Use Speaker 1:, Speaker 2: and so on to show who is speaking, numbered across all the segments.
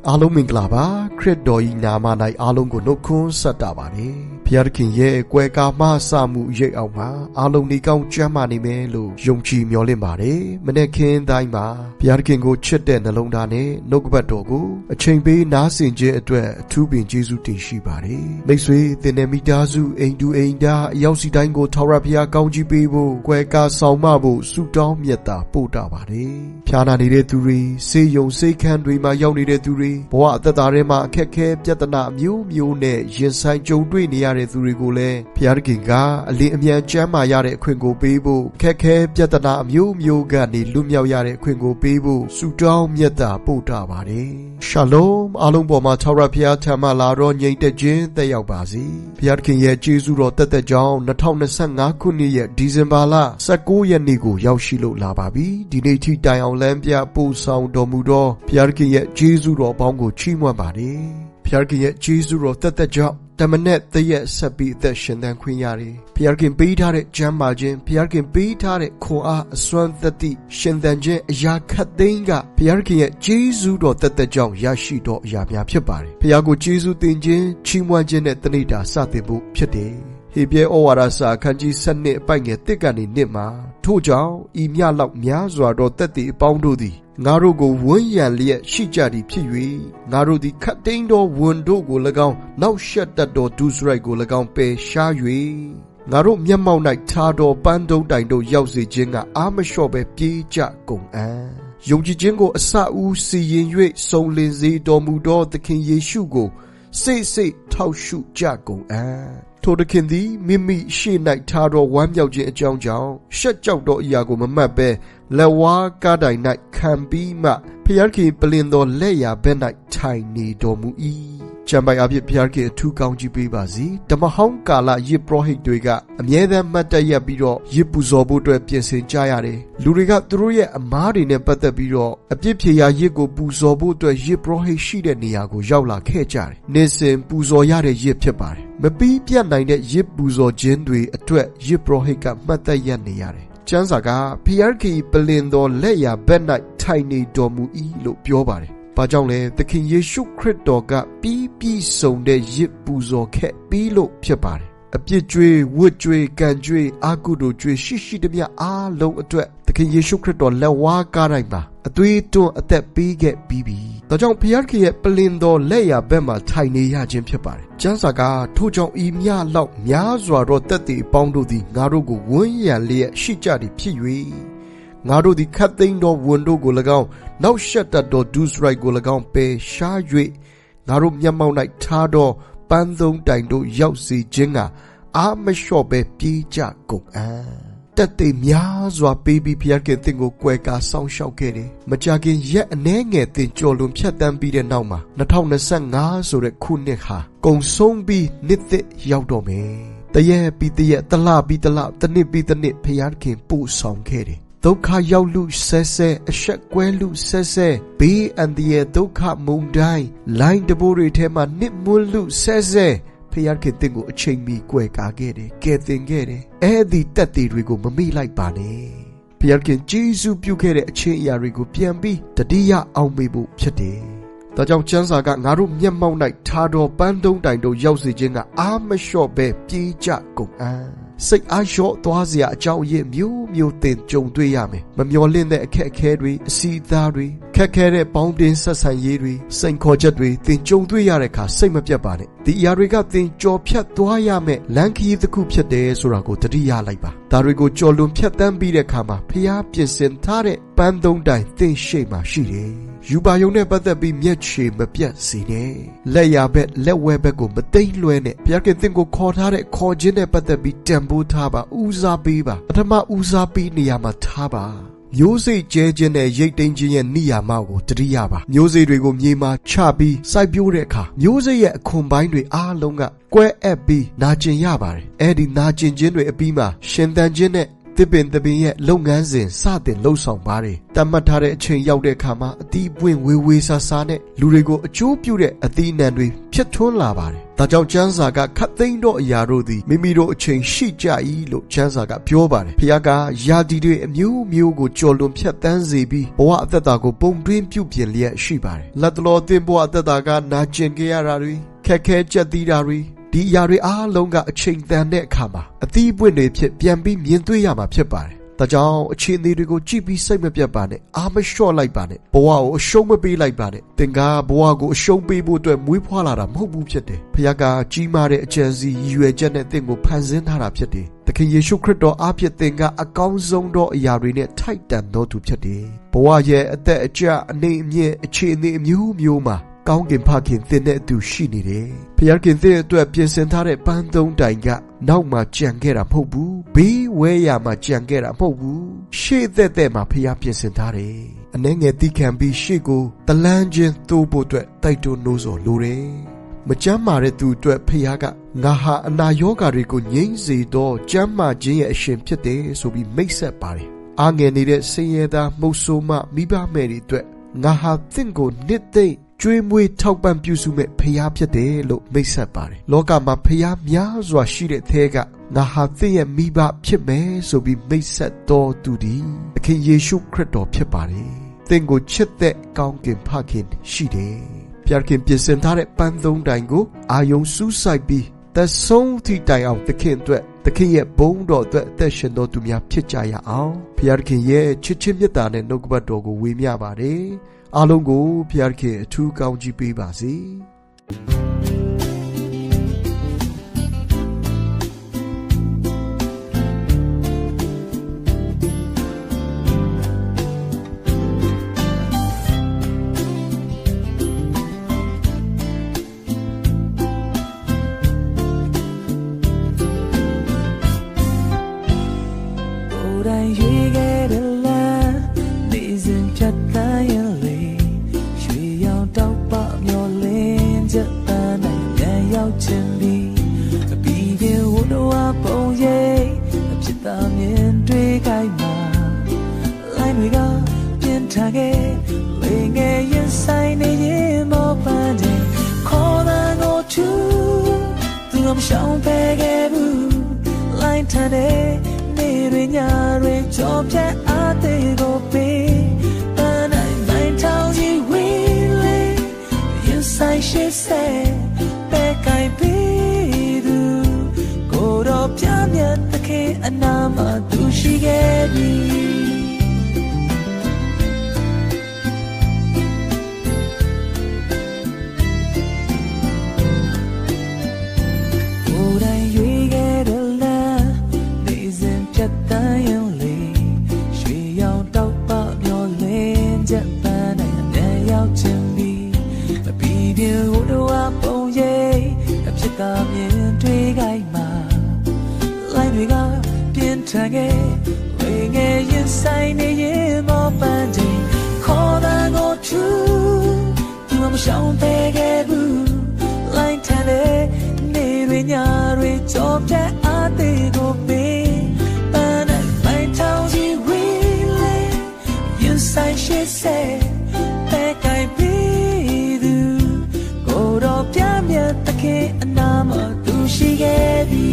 Speaker 1: အားလုံးမင်္ဂလာပါခရစ်တော်၏နာမ၌အားလုံးကိုနှုတ်ခွန်းဆက်တာပါတယ်ဘုရားသခင်ရဲ့ကွယ်ကာမစမှုရိပ်အောင်မှာအားလုံးဒီကောင်းကျမ်းမာနေမယ်လို့ယုံကြည်မျှော်လင့်ပါတယ်မနေ့ခင်းတိုင်းမှာဘုရားသခင်ကိုချစ်တဲ့နှလုံးသားနဲ့နှုတ်ကပတ်တော်ကိုအချိန်ပေးနားဆင်ခြင်းအတွက်အထူးပင်ကျေးဇူးတင်ရှိပါတယ်မိတ်ဆွေသင်တဲ့မိသားစုအိမ်တူအိမ်သားအရောက်စီတိုင်းကိုထာဝရဘုရားကောင်းချီးပေးဖို့ကွယ်ကာဆောင်မဖို့ဆုတောင်းမြတ်တာပို့တာပါတယ်ဖျားနာနေတဲ့သူတွေဆေးရုံဆေးခန်းတွေမှာရောက်နေတဲ့သူတွေဘဝအသက်တာထဲမှာအခက်အခဲပြဿနာမျိုးမျိုးနဲ့ရင်ဆိုင်ကြုံတွေ့နေရတဲ့သူတွေကိုလည်းဘုရားသခင်ကအလင်းအမြန်ကျမ်းမာရတဲ့အခွင့်ကိုပေးဖို့အခက်အခဲပြဿနာမျိုးမျိုးကနေလွတ်မြောက်ရတဲ့အခွင့်ကိုပေးဖို့ဆုတောင်းမြတ်တာပို့တာပါတယ်ရှာလုံအားလုံးပေါ်မှာထာဝရဘုရားထံမှလာတော့ငြိမ်သက်ခြင်းတက်ရောက်ပါစေဘုရားသခင်ရဲ့ကျေးဇူးတော်တက်ကြောင်း2025ခုနှစ်ရဲ့ဒီဇင်ဘာလ19ရက်နေ့ကိုရောက်ရှိလို့လာပါပြီဒီနေ့ထိတိုင်အောင်လမ်းပြပို့ဆောင်တော်မူသောဘုရားသခင်ရဲ့ကျေးဇူးတော်ပေါင်းကိုချီးမွမ်းပါတယ်ဘုရားသခင်ရဲ့ကျေးဇူးတော်တက်ကြောင်းတမနဲ့တရက်ဆက်ပြီးအသက်ရှင်သန်ခွင့်ရတယ်ဘုရားခင်ပေးထားတဲ့ကျမ်းမာခြင်းဘုရားခင်ပေးထားတဲ့ခွန်အားအစွမ်းသတ္တိရှင်သန်ခြင်းအရာခတ်သိမ်းကဘုရားခင်ရဲ့ကျေးဇူးတော်တက်ကြောင်းရရှိတော်အရာများဖြစ်ပါတယ်ဘုရားကိုကျေးဇူးတင်ခြင်းချီးမွမ်းခြင်းနဲ့တဏိတာစတင်ဖို့ဖြစ်တယ်ဟေပြဲဩဝါဒစာအခန်းကြီး7အပိုက်ငယ်1ကနေ2မှာထို့ကြောင့်ဤမြလောက်များစွာသောတက်တည်အပေါင်းတို့သည်ငါတို့ကိုဝန်းရံလျက်ရှိကြသည်ဖြစ်၍ငါတို့သည်ခတ်သိမ်းသောဝန်တို့ကို၎င်းနောက်ရှက်တတ်သောဒုစရိုက်ကို၎င်းပယ်ရှား၍ငါတို့မျက်မှောက်၌ထားသောပန်းတုံးတိုင်တို့ရောက်စေခြင်းကအာမလျှော့ပဲပြေးကြကုန်အံ့ယုံကြည်ခြင်းကိုအစအဦးစီရင်၍စုံလင်စေတော်မူသောသခင်ယေရှုကိုစိတ်စိတ်ထောက်ရှုကြကုန်အံ့ထိုသခင်သည်မိမိရှေ့၌ထားသောဝမ်းမြောက်ခြင်းအကြောင်းကြောင့်ရှက်ကြောက်သောအရာကိုမမှတ်ဘဲလက်ဝါးကားတိုင်၌ခံပြီးမှဖျားခင်ပလင်သောလက်ရာဘက်၌ထိုင်နေတော်မူ၏ကျမ်းပိုင်အဖြစ်ဖျားခင်အထူးကောင်းကြီးပေးပါစေဓမ္မဟောင်းကာလယစ်ပရောဟိတ်တွေကအမြဲတမ်းမှတ်တရပြီးတော့ယစ်ပူဇော်ဖို့အတွက်ပြင်ဆင်ကြရတယ်လူတွေကသူတို့ရဲ့အမားတွေနဲ့ပတ်သက်ပြီးတော့အပြစ်ဖြေရာယစ်ကိုပူဇော်ဖို့အတွက်ယစ်ပရောဟိတ်ရှိတဲ့နေရာကိုရောက်လာခဲ့ကြတယ်နေ့စဉ်ပူဇော်ရတဲ့ယစ်ဖြစ်ပါတယ်မပြီးပြတ်နိုင်တဲ့ယစ်ပူဇော်ခြင်းတွေအတွက်ယစ်ပရောဟိတ်ကမှတ်တရနေရတယ်ကျမ်းစာကဖျားခင်ပလင်တော်လက်ရာဘက်၌ထိုင်နေတော်မူ၏လို့ပြောပါတယ်ဘာကြောင့်လဲသခင်ယေရှုခရစ်တော်ကပြီးစုံတဲ့ယစ်ပူဇော်ခဲ့ပြီးလို့ဖြစ်ပါတယ်အပြစ်ကြွေးဝတ်ကြွေးကံကြွေးအာကုသိုလ်ကြွေးရှိသမျှအားလုံးအတွက်သခင်ယေရှုခရစ်တော်လက်ဝါးကားတိုင်းမှာအသွေးတွန်းအသက်ပေးခဲ့ပြီးပြီဒါကြောင့်ဖျားခင်ရဲ့ပလင်တော်လက်ရာဘက်မှာထိုင်နေရခြင်းဖြစ်ပါတယ်ကျမ်းစာကထို့ကြောင့်ဤမြလောက်များစွာသောတက်တည်အပေါင်းတို့သည်ငါတို့ကိုဝန်းရံလျက်ရှိကြသည်ဖြစ်၍ငါတို့သည်ခတ်သိမ်းသောဝန်တို့ကို၎င်းနောက်ရှက်တတ်သောဒုစရိုက်ကို၎င်းပယ်ရှား၍ငါတို့မျက်မှောက်၌ထားသောပန်းသုံးတိုင်တို့ရောက်စေခြင်းကအာမလျှော့ပဲပြေးကြကုန်အံ့တက်တည်များစွာပေးပြီးဖျားခင်သင်ကိုကွယ်ကာစောင့်ရှောက်ခဲ့တယ်မကြခင်ရက်အနည်းငယ်သင်ကြော်လွန်ဖြတ်တန်းပြီးတဲ့နောက်မှာ2025ဆိုတဲ့ခုနှစ်ဟာကုန်ဆုံးပြီးနှစ်သစ်ရောက်တော့မယ်တရက်ပြီးတရက်တလပြီးတလတစ်နှစ်ပြီးတစ်နှစ်ဖျားခင်ပို့ဆောင်ခဲ့တယ်ဒုက္ခရောက်လူဆဲဆဲအဆက်ကွဲလူဆဲဆဲဘေးအန္တရာယ်ဒုက္ခမုန်တိုင်းလိုင်းတဘိုးတွေထဲမှာနစ်မွန်းလူဆဲဆဲဖျားခင်တင့်ကိုအချိန်မီကွယ်ကာခဲ့တယ်ကယ်တင်ခဲ့တယ်အဲ့ဒီတက်တွေတွေကိုမမေ့လိုက်ပါနဲ့ဖျားခင်ကျေးဇူးပြုခဲ့တဲ့အချင်းအရာတွေကိုပြန်ပြီးတတိယအောင်မေ့ဖို့ဖြစ်တယ်ဒါကြောင့်ကျမ်းစာကငါတို့မျက်မှောက်၌ထားတော်ပန်းတုံးတိုင်တို့ရောက်စေခြင်းကအာမလျှော့ပဲပြေးကြကုန်အံ့စိတ်အားလျော့သွားစရာအကြောင်းအရင်းမျိုးမျိုးသင်ကြုံတွေ့ရမယ်မမျှော်လင့်တဲ့အခက်အခဲတွေအစီအသားတွေခက်ခဲတဲ့ပေါင်းတင်ဆက်ဆံရေးတွေစိန်ခေါ်ချက်တွေသင်ကြုံတွေ့ရတဲ့အခါစိတ်မပြတ်ပါနဲ့ဒီအရာတွေကသင်ကြော်ဖြတ်သွားရမယ်လမ်းခရီးတစ်ခုဖြစ်တယ်ဆိုတာကိုသတိရလိုက်ပါဒါတွေကိုကြော်လွန်ဖြတ်တန်းပြီးတဲ့အခါမှာဖျားပြင်ဆင်ထားတဲ့ပန်းသုံးတိုင်သင်ရှေ့မှာရှိတယ်ယူပါယုံနဲ့ပတ်သက်ပြီးမျက်ခြေမပြတ်စေနဲ့လက်ရဘက်လက်ဝဲဘက်ကိုမသိမ့်လွှဲနဲ့ဘုရားခင်သင်ကိုခေါ်ထားတဲ့ခေါ်ခြင်းနဲ့ပတ်သက်ပြီးတန်ဖိုးထားပါဦးစားပေးပါပထမဦးစားပေးနေရာမှာထားပါမျိုးစိတ်ကျဲခြင်းနဲ့ရိတ်သိမ်းခြင်းရဲ့နိယာမကိုတတိယပါမျိုးစိတ်တွေကိုမြေမှာချပြီးစိုက်ပျိုးတဲ့အခါမျိုးစိတ်ရဲ့အခွန်ပိုင်းတွေအားလုံးကကွဲအပ်ပြီးနာကျင်ရပါတယ်အဲ့ဒီနာကျင်ခြင်းတွေအပြီးမှာရှင်သန်ခြင်းနဲ့တစ်ပင်ရဲ့လုပ်ငန်းစဉ်စတင်လှုပ်ဆောင်ပါတယ်တတ်မှတ်ထားတဲ့အချိန်ရောက်တဲ့အခါမှာအသီးပွင့်ဝေဝေဆာဆာနဲ့လူတွေကိုအကျိုးပြုတဲ့အသီးနှံတွေဖြစ်ထွန်းလာပါတယ် ဒါကြောင့်ကျမ်းစာကခတ်သိမ်းသောအရာတို့သည်မိမိတို့အချိန်ရှိကြ၏လို့ကျမ်းစာကပြောပါတယ်ဖခင်ကယာတီတွေအမျိုးမျိုးကိုကြော်လွန်ဖြတ်တန်းစေပြီးဘဝအသက်တာကိုပုံတွင်းပြုပြင်လျက်ရှိပါတယ်လက်တလောသင်ဘဝအသက်တာကနာကျင်ခဲ့ရတာတွေခက်ခဲကြက်သီးတာတွေဒီအရာတွေအားလုံးကအချိန်တန်တဲ့အခါမှာအသီးပွင့်တွေဖြစ်ပြန်ပြီးမြင်တွေ့ရမှာဖြစ်ပါတယ်ဒါကြောင့်အခြေအနေတွေကိုကြည့်ပြီးစိတ်မပြတ်ပါနဲ့အားမလျှော့လိုက်ပါနဲ့ဘဝကိုအရှုံးမပေးလိုက်ပါနဲ့သင်ကဘဝကိုအရှုံးပေးဖို့အတွက်မွေးဖွားလာတာမဟုတ်ဘူးဖြစ်တယ်ဖခင်ကကြီးမားတဲ့အကြံစီရည်ရွယ်ချက်နဲ့သင်ကိုဖန်ဆင်းထားတာဖြစ်တယ်သခင်ယေရှုခရစ်တော်အားဖြင့်သင်ကအကောင်းဆုံးသောအရာတွေနဲ့ထိုက်တန်သောသူဖြစ်တယ်ဘဝရဲ့အသက်အကျအနေအမြင့်အခြေအနေအမျိုးမျိုးမှာကောင်းကင်ဖခင်သင်တဲ့အတူရှိနေတယ်ဖခင်သင်အတွက်ပြင်ဆင်ထားတဲ့ပန်းသုံးတိုင်ကနောက်မှကြံခဲ့တာမဟုတ်ဘူးဘေးဝဲရမှာကြံခဲ့တာမဟုတ်ဘူးရှေ့သက်မှာဖခင်ပြင်ဆင်ထားတယ်အနှဲငယ်တိခံပြီးရှေ့ကိုတလန်းချင်းသိုးဖို့အတွက်တိုက်တွန်းနှိုးဆော်လိုတယ်မကျမ်းမာတဲ့သူအတွက်ဖခင်ကငါဟာအနာရောဂါတွေကိုငြိမ်းစေသောကျမ်းမာခြင်းရဲ့အရှင်ဖြစ်တယ်ဆိုပြီးမိတ်ဆက်ပါတယ်အားငယ်နေတဲ့ဆင်းရဲသားမှုတ်ဆိုးမမိဘမဲ့တွေအတွက်ငါဟာသင်ကိုနှစ်သိမ့်ကျွေးမွေးထောက်ပံ့ပြုစုမဲ့ဖခင်ဖြစ်တယ်လို့မိတ်ဆက်ပါတယ်လောကမှာဖခင်များစွာရှိတဲ့ထဲကငါဟာသင်ရဲ့မိဘဖြစ်မယ်ဆိုပြီးမိတ်ဆက်တော်သူဒီသခင်ယေရှုခရစ်တော်ဖြစ်ပါတယ်သင်ကိုချစ်တဲ့ကောင်းကင်ဖခင်ရှိတယ်ဖခင်ပြင်ဆင်ထားတဲ့ပန်းသုံးတိုင်ကိုအာယုံစူးစိုက်ပြီးသက်ဆုံးထိတိုင်အောင်သခင်အတွက်သခင်ရဲ့ဘုန်းတော်အတွက်အသက်ရှင်တော်သူများဖြစ်ကြရအောင်ဖခင်ရဲ့ချစ်ချင်းမေတ္တာနဲ့နှုတ်ကပတ်တော်ကိုဝေမျှပါတယ်အားလုံးကိုဖခင်အထူးကောင်းချီးပေးပါစေ
Speaker 2: ရှောင်းပဲခဲ့ဘူးလိုင်းထန်တဲ့နေရညတွေကြောပြတ်အားသေးကိုပေးပန်းနိုင်မိုင်းထောင်ကြီးဝေးလေရင်ဆိုင်ရှိစေပဲကိုင်ပြီးသူကိုတော့ပြမြတ်တခေအနာမသူရှိခဲ့ပြီထန်ခဲ့ဝေငယ်ရင်ဆိုင်နေရင်မောပန်းချိန်ခေါ်တာကိုထူသူမရှောင်ပဲခဲ့ဘူးလိုင်းထန်တဲ့နေရညတွေကြောပြတ်အားသေးကိုပေးပန်းနဲ့မိုင်းထောင်ကြီးဝေးလေရင်ဆိုင်ရှိစေပဲကိုင်ပြီးသူကိုတော့ပြမြတ်တခင်အနာမသူရှိခဲ့ပြီ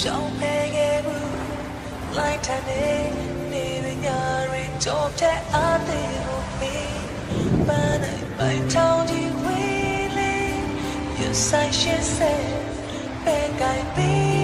Speaker 2: ရှောင်းပဲခဲ့ဘူးလိုက်ထန်နေနေရညတွေကြောပြတ်အားသေးကိုပေးပန်းနိုင်ပိုင်ထောင်ကြီးဝေးလေရဆိုင်ရှိစေပဲကိုင်ပေး